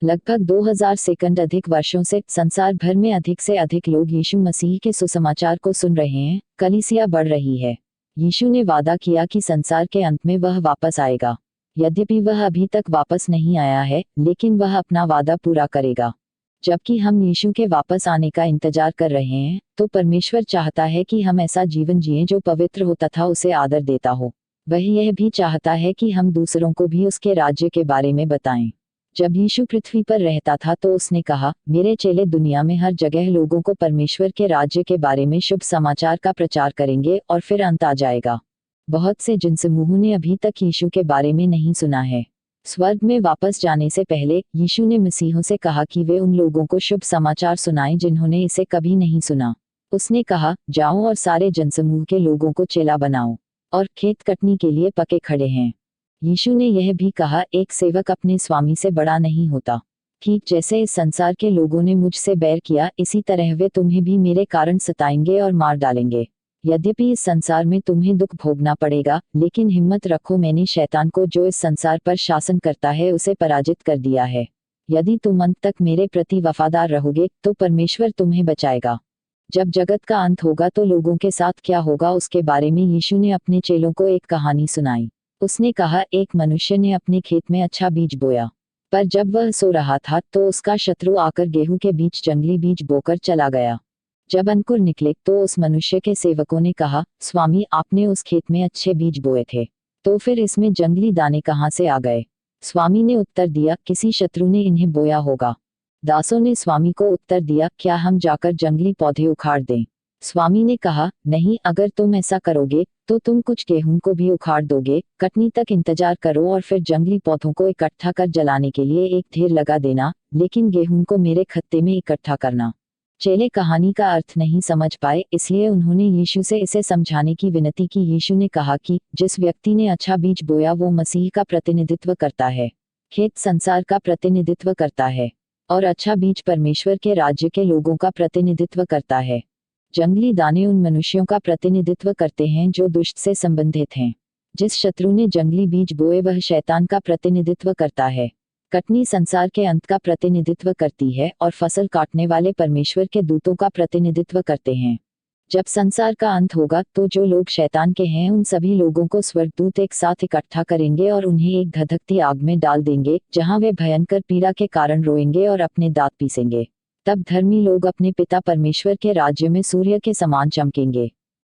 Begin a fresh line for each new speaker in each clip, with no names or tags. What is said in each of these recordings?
लगभग 2000 सेकंड अधिक वर्षों से संसार भर में अधिक से अधिक लोग यीशु मसीह के सुसमाचार को सुन रहे हैं। कलीसिया बढ़ रही है। यीशु ने वादा किया कि संसार के अंत में वह वापस आएगा। यद्यपि वह अभी तक वापस नहीं आया है, लेकिन वह अपना वादा पूरा करेगा। जबकि हम यीशु के वापस आने का इंतजार कर रहे हैं, तो परमेश्वर चाहता है कि हम ऐसा जीवन जिएं जो पवित्र हो तथा उसे आदर देता हो। वह यह भी चाहता है कि हम दूसरों को भी उसके राज्य के बारे में बताएं। जब यीशु पृथ्वी पर रहता था तो उसने कहा, मेरे चेले दुनिया में हर जगह लोगों को परमेश्वर के राज्य के बारे में शुभ समाचार का प्रचार करेंगे और फिर अंत आ जाएगा। बहुत से जनसमूहों ने अभी तक यीशु के बारे में नहीं सुना है। स्वर्ग में वापस जाने से पहले यीशु ने मसीहों से कहा कि वे उन लोगों को शुभ समाचार सुनाएं जिन्होंने इसे कभी नहीं सुना। उसने कहा, जाओ और सारे जनसमूह के लोगों को चेला बनाओ, और खेत कटनी के लिए पके खड़े हैं। यीशु ने यह भी कहा, एक सेवक अपने स्वामी से बड़ा नहीं होता। ठीक जैसे इस संसार के लोगों ने मुझसे बैर किया, इसी तरह वे तुम्हें भी मेरे कारण सताएंगे और मार डालेंगे। यद्यपि इस संसार में तुम्हें दुख भोगना पड़ेगा, लेकिन हिम्मत रखो, मैंने शैतान को जो इस संसार पर शासन करता है उसे पराजित कर दिया है। यदि तुम अंत तक मेरे प्रति वफादार रहोगे तो परमेश्वर तुम्हें बचाएगा। जब जगत का अंत होगा तो लोगों के साथ क्या होगा उसके बारे में यीशु ने अपने चेलों को एक कहानी सुनाई। उसने कहा, एक मनुष्य ने अपने खेत में अच्छा बीज बोया, पर जब वह सो रहा था तो उसका शत्रु आकर गेहूं के बीच जंगली बीज बोकर चला गया। जब अंकुर निकले तो उस मनुष्य के सेवकों ने कहा, स्वामी, आपने उस खेत में अच्छे बीज बोए थे, तो फिर इसमें जंगली दाने कहाँ से आ गए? स्वामी ने उत्तर दिया, किसी शत्रु ने इन्हें बोया होगा। दासों ने स्वामी को उत्तर दिया, क्या हम जाकर जंगली पौधे उखाड़ दें? स्वामी ने कहा, नहीं, अगर तुम ऐसा करोगे तो तुम कुछ गेहूं को भी उखाड़ दोगे। कटनी तक इंतजार करो और फिर जंगली पौधों को इकट्ठा कर जलाने के लिए एक ढेर लगा देना, लेकिन गेहूं को मेरे खत्ते में इकट्ठा करना। चेले कहानी का अर्थ नहीं समझ पाए, इसलिए उन्होंने यीशु से इसे समझाने की विनती की। यीशु ने कहा कि जिस व्यक्ति ने अच्छा बीज बोया वो मसीह का प्रतिनिधित्व करता है। खेत संसार का प्रतिनिधित्व करता है और अच्छा बीज परमेश्वर के राज्य के लोगों का प्रतिनिधित्व करता है। जंगली दाने उन मनुष्यों का प्रतिनिधित्व करते हैं जो दुष्ट से संबंधित हैं। जिस शत्रु ने जंगली बीज बोए वह शैतान का प्रतिनिधित्व करता है। कटनी संसार के अंत का प्रतिनिधित्व करती है और फसल काटने वाले परमेश्वर के दूतों का प्रतिनिधित्व करते हैं। जब संसार का अंत होगा तो जो लोग शैतान के हैं उन सभी लोगों को स्वर्गदूत एक साथ इकट्ठा करेंगे और उन्हें एक धधकती आग में डाल देंगे, जहां वे भयंकर पीड़ा के कारण रोएंगे और अपने दांत पीसेंगे। तब धर्मी लोग अपने पिता परमेश्वर के राज्य में सूर्य के समान चमकेंगे।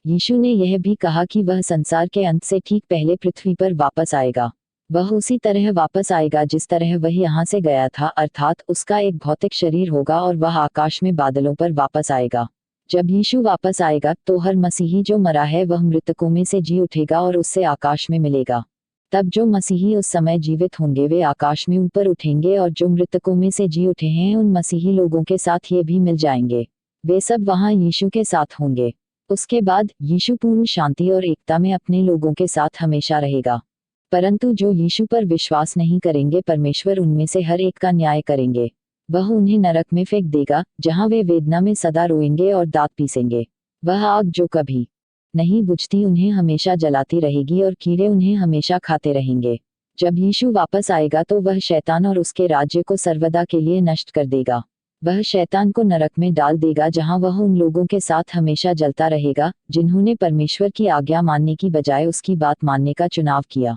यीशु ने यह भी कहा कि वह संसार के अंत से ठीक पहले पृथ्वी पर वापस आएगा। वह उसी तरह वापस आएगा जिस तरह वह यहाँ से गया था, अर्थात उसका एक भौतिक शरीर होगा और वह आकाश में बादलों पर वापस आएगा। जब यीशु वापस आएगा तो हर मसीही जो मरा है वह मृतकों में से जी उठेगा और उससे आकाश में मिलेगा। तब जो मसीही उस समय जीवित होंगे वे आकाश में ऊपर उठेंगे और जो मृतकों में से जी उठे हैं उन मसीही लोगों के साथ ये भी मिल जाएंगे। वे सब वहां यीशु के साथ होंगे। उसके बाद यीशु पूर्ण शांति और एकता में अपने लोगों के साथ हमेशा रहेगा। परंतु जो यीशु पर विश्वास नहीं करेंगे, परमेश्वर उनमें से हर एक का न्याय करेंगे। वह उन्हें नरक में फेंक देगा, जहां वे वेदना में सदा रोएंगे और दांत पीसेंगे। वह आग जो कभी नहीं बुझती उन्हें हमेशा जलाती रहेगी और कीड़े उन्हें हमेशा खाते रहेंगे। जब यीशु वापस आएगा तो वह शैतान और उसके राज्य को सर्वदा के लिए नष्ट कर देगा। वह शैतान को नरक में डाल देगा, जहां वह उन लोगों के साथ हमेशा जलता रहेगा जिन्होंने परमेश्वर की आज्ञा मानने की बजाय उसकी बात मानने का चुनाव किया।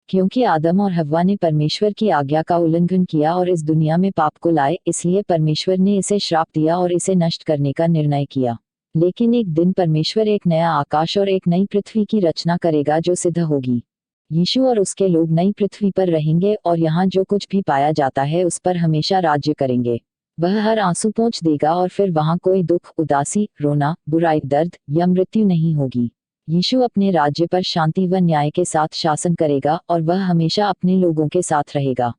क्योंकि आदम और हव्वा ने परमेश्वर की आज्ञा का उल्लंघन किया और इस दुनिया में पाप को लाए, इसलिए परमेश्वर ने इसे श्राप दिया और इसे नष्ट करने का निर्णय किया। लेकिन एक दिन परमेश्वर एक नया आकाश और एक नई पृथ्वी की रचना करेगा जो सिद्ध होगी। यीशु और उसके लोग नई पृथ्वी पर रहेंगे और यहाँ जो कुछ भी पाया जाता है उस पर हमेशा राज्य करेंगे। वह हर आंसू पोंछ देगा और फिर वहाँ कोई दुख, उदासी, रोना, बुराई, दर्द या मृत्यु नहीं होगी। यीशु अपने राज्य पर शांति व न्याय के साथ शासन करेगा और वह हमेशा अपने लोगों के साथ रहेगा।